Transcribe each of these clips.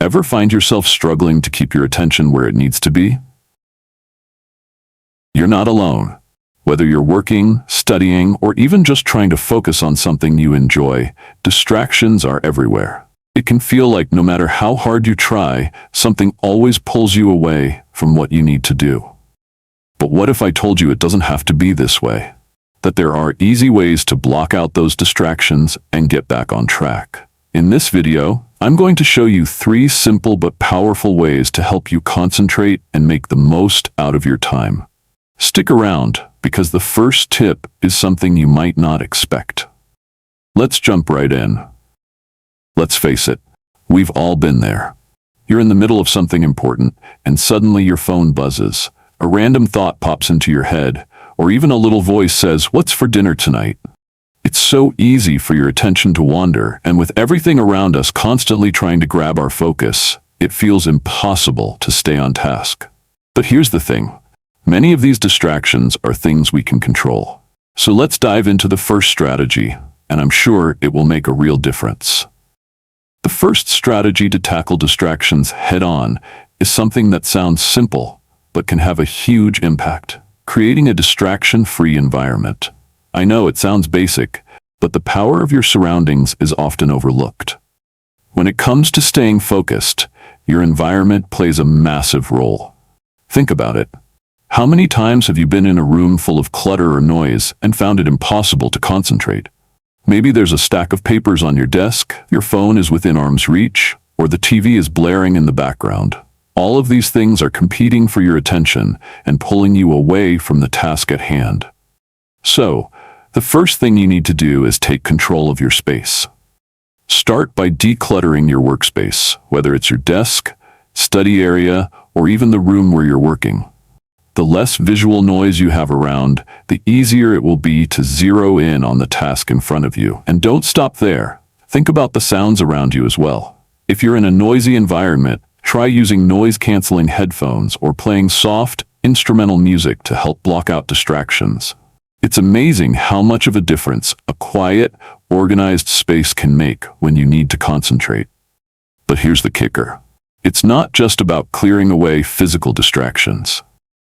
Ever find yourself struggling to keep your attention where it needs to be? You're not alone. Whether you're working, studying, or even just trying to focus on something you enjoy, distractions are everywhere. It can feel like no matter how hard you try, something always pulls you away from what you need to do. But what if I told you it doesn't have to be this way? That there are easy ways to block out those distractions and get back on track. In this video, I'm going to show you 3 simple but powerful ways to help you concentrate and make the most out of your time. Stick around, because the first tip is something you might not expect. Let's jump right in. Let's face it, we've all been there. You're in the middle of something important, and suddenly your phone buzzes. A random thought pops into your head, or even a little voice says, "What's for dinner tonight?" It's so easy for your attention to wander, and with everything around us constantly trying to grab our focus, it feels impossible to stay on task. But here's the thing. Many of these distractions are things we can control. So let's dive into the first strategy, and I'm sure it will make a real difference. The first strategy to tackle distractions head-on is something that sounds simple, but can have a huge impact: creating a distraction-free environment. I know it sounds basic, but the power of your surroundings is often overlooked. When it comes to staying focused, your environment plays a massive role. Think about it. How many times have you been in a room full of clutter or noise and found it impossible to concentrate? Maybe there's a stack of papers on your desk, your phone is within arm's reach, or the TV is blaring in the background. All of these things are competing for your attention and pulling you away from the task at hand. So, the first thing you need to do is take control of your space. Start by decluttering your workspace, whether it's your desk, study area, or even the room where you're working. The less visual noise you have around, the easier it will be to zero in on the task in front of you. And don't stop there. Think about the sounds around you as well. If you're in a noisy environment, try using noise-canceling headphones or playing soft, instrumental music to help block out distractions. It's amazing how much of a difference a quiet, organized space can make when you need to concentrate. But here's the kicker. It's not just about clearing away physical distractions.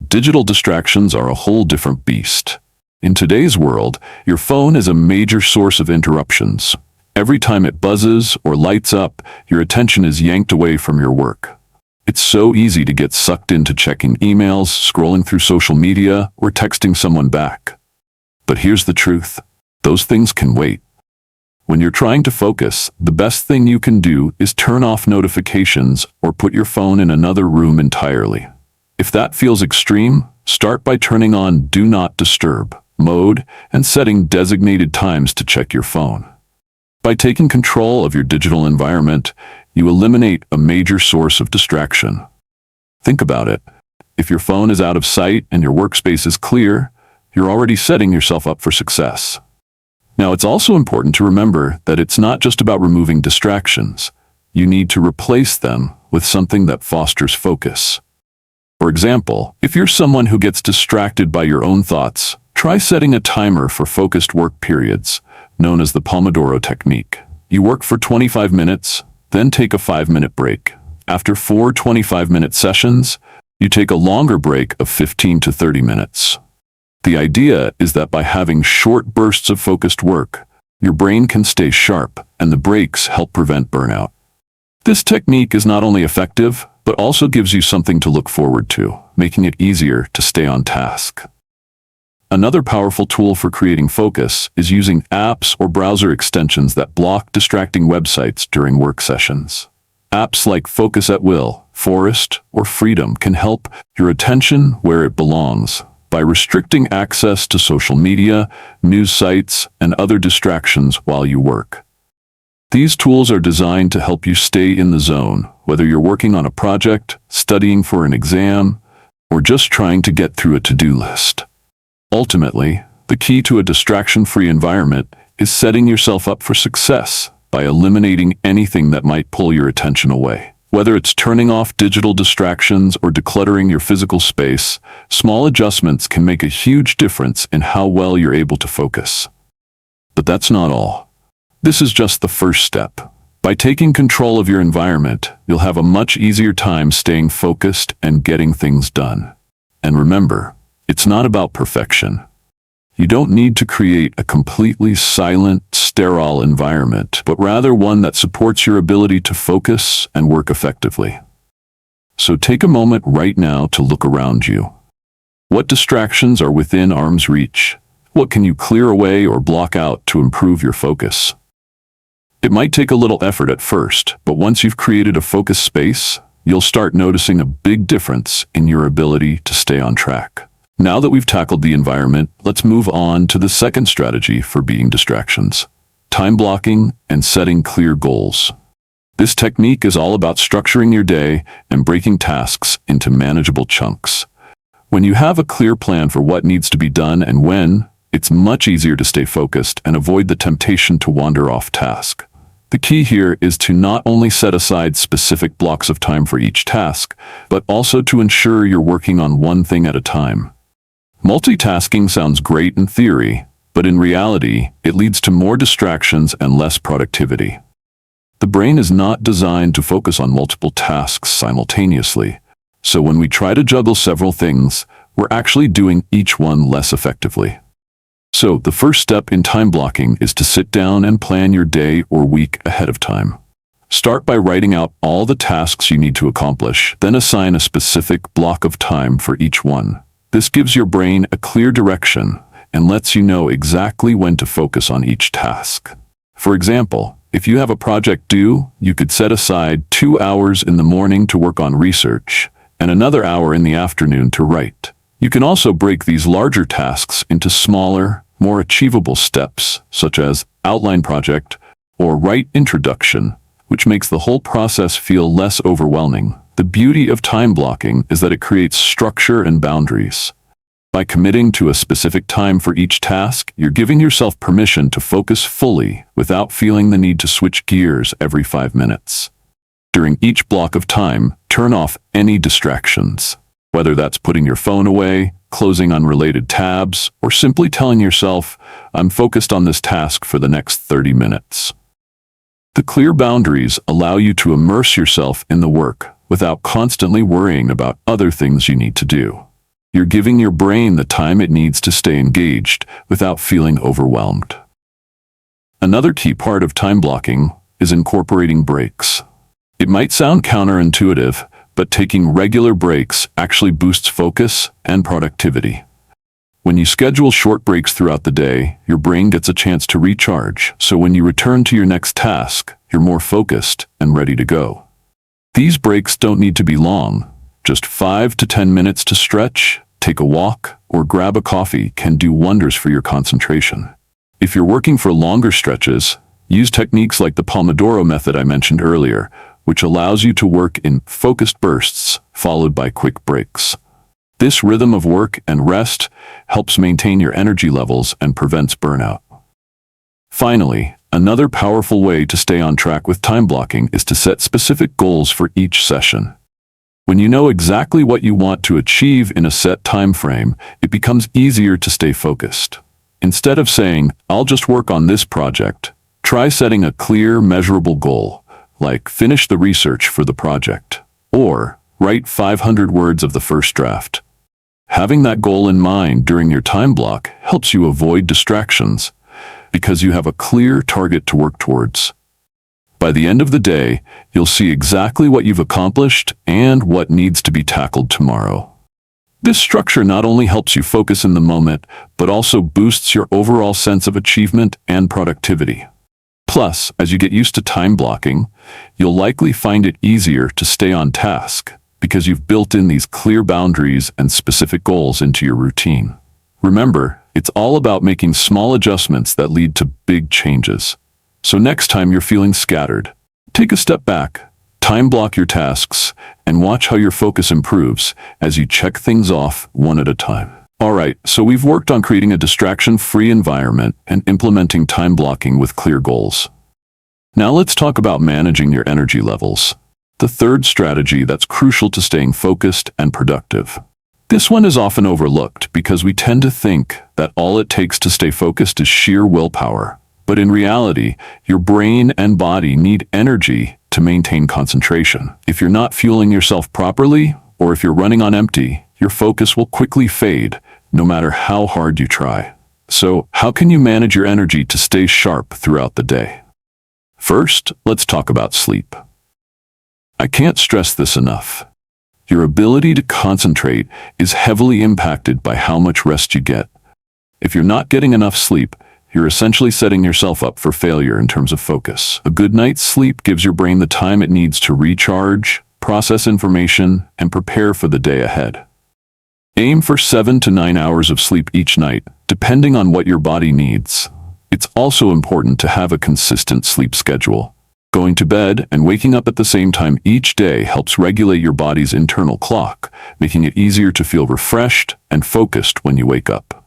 Digital distractions are a whole different beast. In today's world, your phone is a major source of interruptions. Every time it buzzes or lights up, your attention is yanked away from your work. It's so easy to get sucked into checking emails, scrolling through social media, or texting someone back. But here's the truth. Those things can wait. When you're trying to focus, the best thing you can do is turn off notifications or put your phone in another room entirely. If that feels extreme, start by turning on Do Not Disturb mode and setting designated times to check your phone. By taking control of your digital environment, you eliminate a major source of distraction. Think about it. If your phone is out of sight and your workspace is clear, you're already setting yourself up for success. Now, it's also important to remember that it's not just about removing distractions. You need to replace them with something that fosters focus. For example, if you're someone who gets distracted by your own thoughts, try setting a timer for focused work periods, known as the Pomodoro technique. You work for 25 minutes, then take a 5-minute break. After 4 25-minute sessions, you take a longer break of 15 to 30 minutes. The idea is that by having short bursts of focused work, your brain can stay sharp, and the breaks help prevent burnout. This technique is not only effective, but also gives you something to look forward to, making it easier to stay on task. Another powerful tool for creating focus is using apps or browser extensions that block distracting websites during work sessions. Apps like Focus at Will, Forest, or Freedom can help your attention where it belongs by restricting access to social media, news sites, and other distractions while you work. These tools are designed to help you stay in the zone, whether you're working on a project, studying for an exam, or just trying to get through a to-do list. Ultimately, the key to a distraction-free environment is setting yourself up for success by eliminating anything that might pull your attention away. Whether it's turning off digital distractions or decluttering your physical space, small adjustments can make a huge difference in how well you're able to focus. But that's not all. This is just the first step. By taking control of your environment, you'll have a much easier time staying focused and getting things done. And remember, it's not about perfection. You don't need to create a completely silent, sterile environment, but rather one that supports your ability to focus and work effectively. So take a moment right now to look around you. What distractions are within arm's reach? What can you clear away or block out to improve your focus? It might take a little effort at first, but once you've created a focused space, you'll start noticing a big difference in your ability to stay on track. Now that we've tackled the environment, let's move on to the second strategy for beating distractions: time blocking and setting clear goals. This technique is all about structuring your day and breaking tasks into manageable chunks. When you have a clear plan for what needs to be done and when, it's much easier to stay focused and avoid the temptation to wander off task. The key here is to not only set aside specific blocks of time for each task, but also to ensure you're working on one thing at a time. Multitasking sounds great in theory, but in reality, it leads to more distractions and less productivity. The brain is not designed to focus on multiple tasks simultaneously, so when we try to juggle several things, we're actually doing each one less effectively. So the first step in time blocking is to sit down and plan your day or week ahead of time. Start by writing out all the tasks you need to accomplish, then assign a specific block of time for each one. This gives your brain a clear direction and lets you know exactly when to focus on each task. For example, if you have a project due, you could set aside 2 hours in the morning to work on research and another hour in the afternoon to write. You can also break these larger tasks into smaller, more achievable steps, such as outline project or write introduction, which makes the whole process feel less overwhelming. The beauty of time blocking is that it creates structure and boundaries. By committing to a specific time for each task, you're giving yourself permission to focus fully without feeling the need to switch gears every 5 minutes. During each block of time, turn off any distractions. Whether that's putting your phone away, closing unrelated tabs, or simply telling yourself, "I'm focused on this task for the next 30 minutes." The clear boundaries allow you to immerse yourself in the work without constantly worrying about other things you need to do. You're giving your brain the time it needs to stay engaged without feeling overwhelmed. Another key part of time blocking is incorporating breaks. It might sound counterintuitive, but taking regular breaks actually boosts focus and productivity. When you schedule short breaks throughout the day, your brain gets a chance to recharge, so when you return to your next task, you're more focused and ready to go. These breaks don't need to be long. Just 5 to 10 minutes to stretch, take a walk, or grab a coffee can do wonders for your concentration. If you're working for longer stretches, use techniques like the Pomodoro method I mentioned earlier, which allows you to work in focused bursts, followed by quick breaks. This rhythm of work and rest helps maintain your energy levels and prevents burnout. Finally, another powerful way to stay on track with time blocking is to set specific goals for each session. When you know exactly what you want to achieve in a set time frame, it becomes easier to stay focused. Instead of saying, "I'll just work on this project," try setting a clear, measurable goal, like finish the research for the project, or write 500 words of the first draft. Having that goal in mind during your time block helps you avoid distractions because you have a clear target to work towards. By the end of the day, you'll see exactly what you've accomplished and what needs to be tackled tomorrow. This structure not only helps you focus in the moment, but also boosts your overall sense of achievement and productivity. Plus, as you get used to time blocking, you'll likely find it easier to stay on task because you've built in these clear boundaries and specific goals into your routine. Remember, it's all about making small adjustments that lead to big changes. So next time you're feeling scattered, take a step back, time block your tasks, and watch how your focus improves as you check things off one at a time. Alright, so we've worked on creating a distraction-free environment and implementing time blocking with clear goals. Now let's talk about managing your energy levels, the third strategy that's crucial to staying focused and productive. This one is often overlooked because we tend to think that all it takes to stay focused is sheer willpower. But in reality, your brain and body need energy to maintain concentration. If you're not fueling yourself properly, or if you're running on empty, your focus will quickly fade, no matter how hard you try. So, how can you manage your energy to stay sharp throughout the day? First, let's talk about sleep. I can't stress this enough. Your ability to concentrate is heavily impacted by how much rest you get. If you're not getting enough sleep, you're essentially setting yourself up for failure in terms of focus. A good night's sleep gives your brain the time it needs to recharge, process information, and prepare for the day ahead. Aim for 7 to 9 hours of sleep each night, depending on what your body needs. It's also important to have a consistent sleep schedule. Going to bed and waking up at the same time each day helps regulate your body's internal clock, making it easier to feel refreshed and focused when you wake up.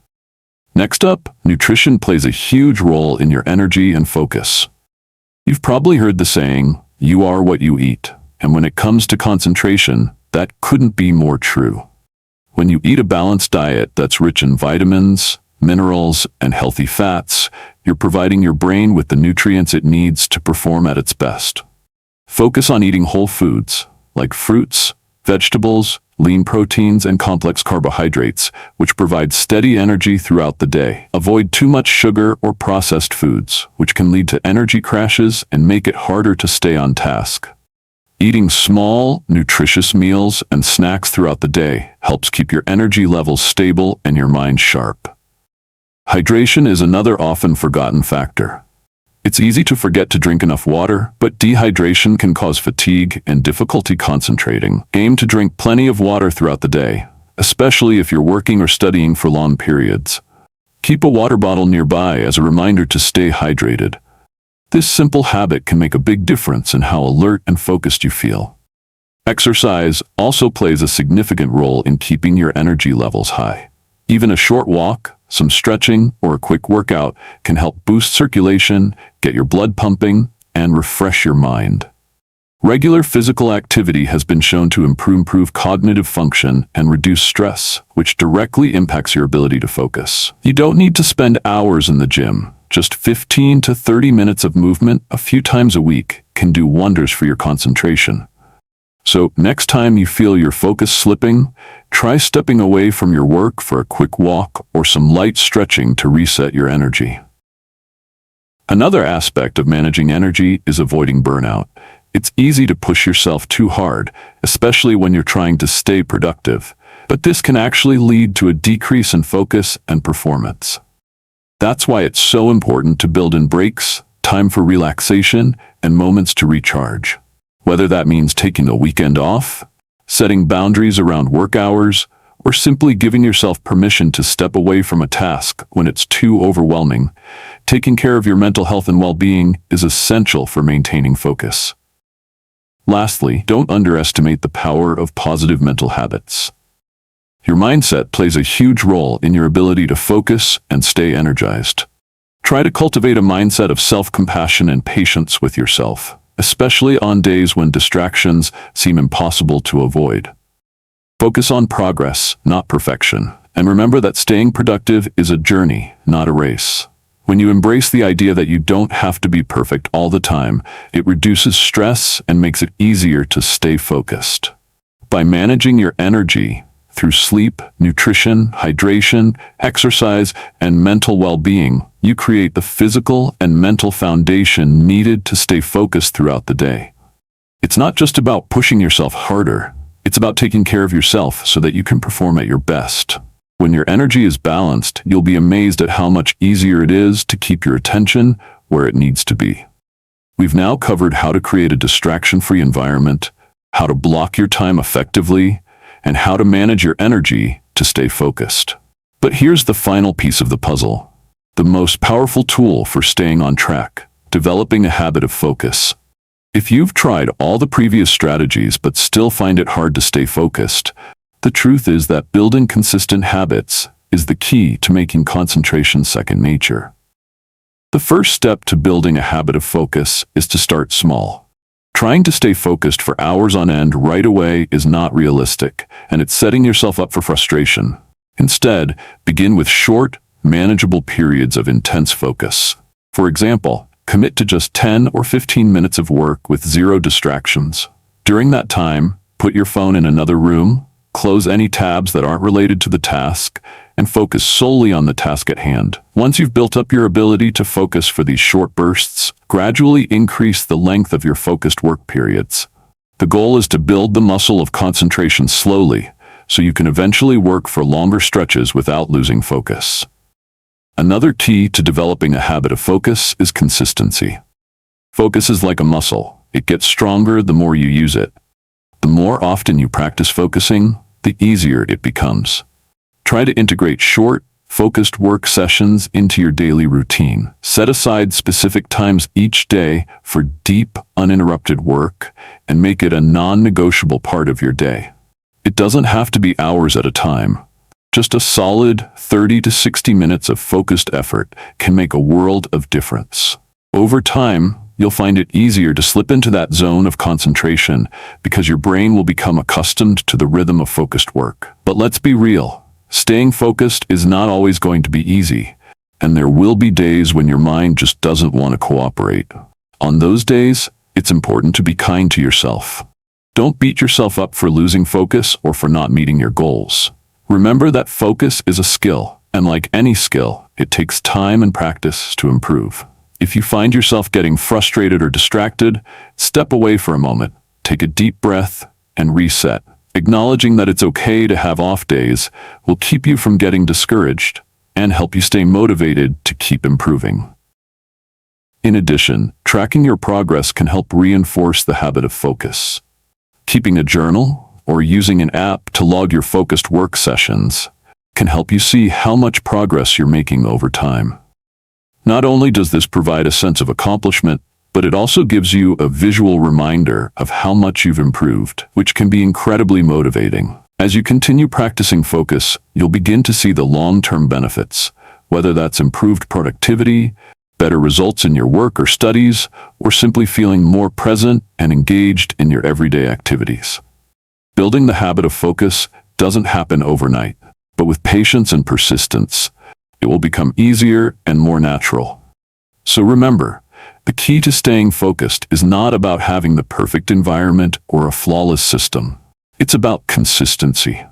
Next up, nutrition plays a huge role in your energy and focus. You've probably heard the saying, "You are what you eat," and when it comes to concentration, that couldn't be more true. When you eat a balanced diet that's rich in vitamins, minerals, and healthy fats, you're providing your brain with the nutrients it needs to perform at its best. Focus on eating whole foods, like fruits, vegetables, lean proteins, and complex carbohydrates, which provide steady energy throughout the day. Avoid too much sugar or processed foods, which can lead to energy crashes and make it harder to stay on task. Eating small, nutritious meals and snacks throughout the day helps keep your energy levels stable and your mind sharp. Hydration is another often forgotten factor. It's easy to forget to drink enough water, but dehydration can cause fatigue and difficulty concentrating. Aim to drink plenty of water throughout the day, especially if you're working or studying for long periods. Keep a water bottle nearby as a reminder to stay hydrated. This simple habit can make a big difference in how alert and focused you feel. Exercise also plays a significant role in keeping your energy levels high. Even a short walk, some stretching, or a quick workout can help boost circulation, get your blood pumping, and refresh your mind. Regular physical activity has been shown to improve cognitive function and reduce stress, which directly impacts your ability to focus. You don't need to spend hours in the gym. Just 15 to 30 minutes of movement a few times a week can do wonders for your concentration. So next time you feel your focus slipping, try stepping away from your work for a quick walk or some light stretching to reset your energy. Another aspect of managing energy is avoiding burnout. It's easy to push yourself too hard, especially when you're trying to stay productive, but this can actually lead to a decrease in focus and performance. That's why it's so important to build in breaks, time for relaxation, and moments to recharge. Whether that means taking a weekend off, setting boundaries around work hours, or simply giving yourself permission to step away from a task when it's too overwhelming, taking care of your mental health and well-being is essential for maintaining focus. Lastly, don't underestimate the power of positive mental habits. Your mindset plays a huge role in your ability to focus and stay energized. Try to cultivate a mindset of self-compassion and patience with yourself, especially on days when distractions seem impossible to avoid. Focus on progress, not perfection, and remember that staying productive is a journey, not a race. When you embrace the idea that you don't have to be perfect all the time, it reduces stress and makes it easier to stay focused. By managing your energy through sleep, nutrition, hydration, exercise, and mental well-being, you create the physical and mental foundation needed to stay focused throughout the day. It's not just about pushing yourself harder. It's about taking care of yourself so that you can perform at your best. When your energy is balanced, you'll be amazed at how much easier it is to keep your attention where it needs to be. We've now covered how to create a distraction-free environment, how to block your time effectively, and how to manage your energy to stay focused. But here's the final piece of the puzzle, the most powerful tool for staying on track: developing a habit of focus. If you've tried all the previous strategies but still find it hard to stay focused, the truth is that building consistent habits is the key to making concentration second nature. The first step to building a habit of focus is to start small. Trying to stay focused for hours on end right away is not realistic, and it's setting yourself up for frustration. Instead, begin with short, manageable periods of intense focus. For example, commit to just 10 or 15 minutes of work with zero distractions. During that time, put your phone in another room, close any tabs that aren't related to the task, and focus solely on the task at hand. Once you've built up your ability to focus for these short bursts, gradually increase the length of your focused work periods. The goal is to build the muscle of concentration slowly, so you can eventually work for longer stretches without losing focus. Another key to developing a habit of focus is consistency. Focus is like a muscle. It gets stronger the more you use it. The more often you practice focusing, the easier it becomes. Try to integrate short, focused work sessions into your daily routine. Set aside specific times each day for deep, uninterrupted work and make it a non-negotiable part of your day. It doesn't have to be hours at a time. Just a solid 30 to 60 minutes of focused effort can make a world of difference. Over time, you'll find it easier to slip into that zone of concentration because your brain will become accustomed to the rhythm of focused work. But let's be real. Staying focused is not always going to be easy, and there will be days when your mind just doesn't want to cooperate. On those days, it's important to be kind to yourself. Don't beat yourself up for losing focus or for not meeting your goals. Remember that focus is a skill, and like any skill, it takes time and practice to improve. If you find yourself getting frustrated or distracted, step away for a moment, take a deep breath, and reset. Acknowledging that it's okay to have off days will keep you from getting discouraged and help you stay motivated to keep improving. In addition, tracking your progress can help reinforce the habit of focus. Keeping a journal or using an app to log your focused work sessions can help you see how much progress you're making over time. Not only does this provide a sense of accomplishment, but it also gives you a visual reminder of how much you've improved, which can be incredibly motivating. As you continue practicing focus, you'll begin to see the long-term benefits, whether that's improved productivity, better results in your work or studies, or simply feeling more present and engaged in your everyday activities. Building the habit of focus doesn't happen overnight, but with patience and persistence, it will become easier and more natural. So remember, the key to staying focused is not about having the perfect environment or a flawless system. It's about consistency.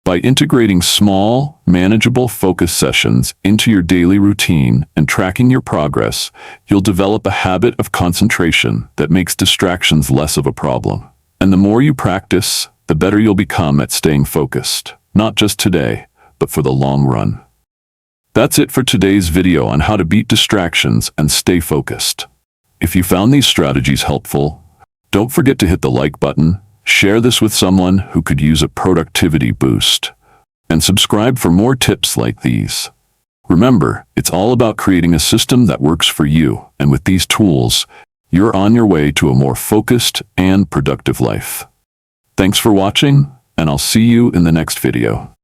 By integrating small, manageable focus sessions into your daily routine and tracking your progress, you'll develop a habit of concentration that makes distractions less of a problem. And the more you practice, the better you'll become at staying focused, not just today, but for the long run. That's it for today's video on how to beat distractions and stay focused. If you found these strategies helpful, don't forget to hit the like button, share this with someone who could use a productivity boost, and subscribe for more tips like these. Remember, it's all about creating a system that works for you, and with these tools, you're on your way to a more focused and productive life. Thanks for watching, and I'll see you in the next video.